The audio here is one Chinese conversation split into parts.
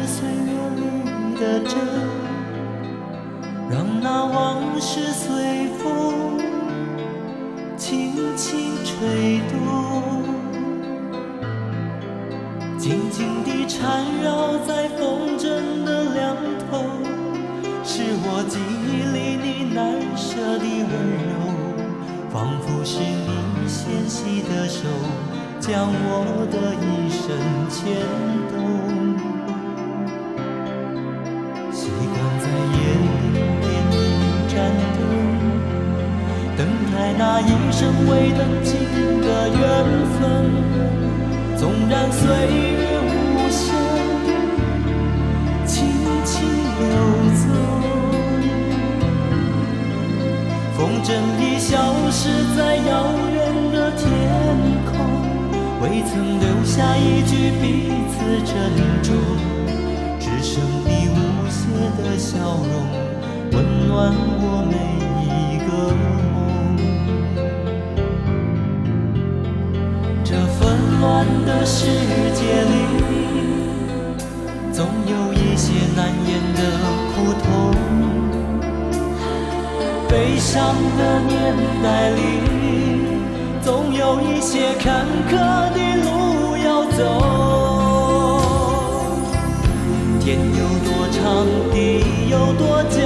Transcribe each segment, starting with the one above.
岁月里的针，让那往事随风轻轻吹动，静静地缠绕在风筝的两头，是我记忆里你难舍的温柔，仿佛是你纤细的手将我的一生牵动。习惯在夜里点一盏灯，等待那一生未能尽的缘分，纵然岁月无声，轻轻流走，风筝已消失在遥远的天空，未曾留下一句彼此珍重，只剩你无邪的笑容，温暖我每一个梦。这纷乱的世界里，总有一些难言的苦痛，悲伤的年代里，总有一些坎坷的路要走。天有多长，地有多久，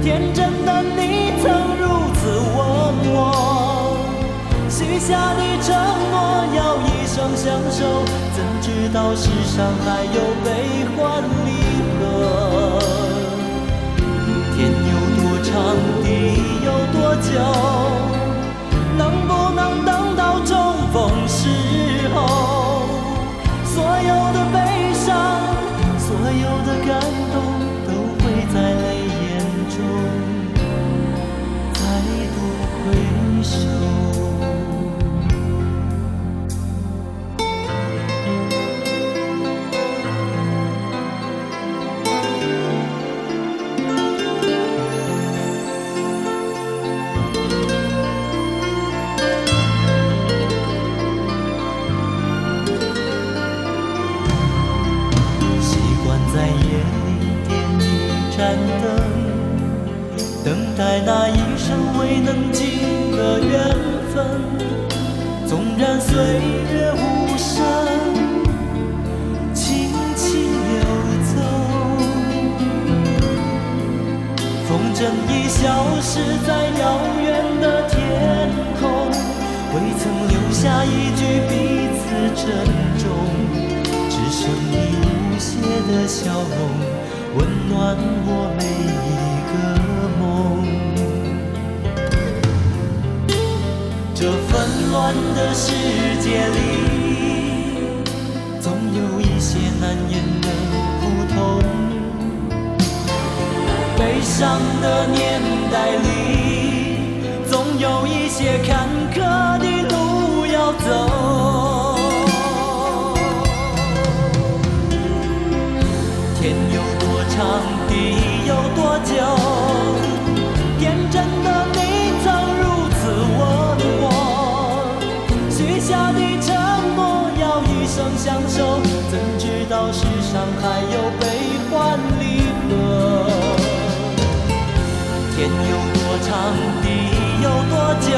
天真的你曾如此问我，许下的承诺要一生相守，怎知道世上还有悲欢离合。天有多长，地有多久，能不能等到重逢时候，所有的悲伤，所有的感动，都会在泪眼中再度回首。等待那一生未能尽的缘分，纵然岁月无声，轻轻流走，风筝已消失在遥远的天空，未曾留下一句彼此珍重，只剩你无邪的笑容，温暖我每一个梦。这纷乱的世界里，总有一些难言的苦痛，悲伤的年代里，总有一些坎坷的路要走。天有多长，地有多久，天真的你曾如此问我，许下的承诺要一生相守，怎知道世上还有悲欢离合。天有多长，地有多久，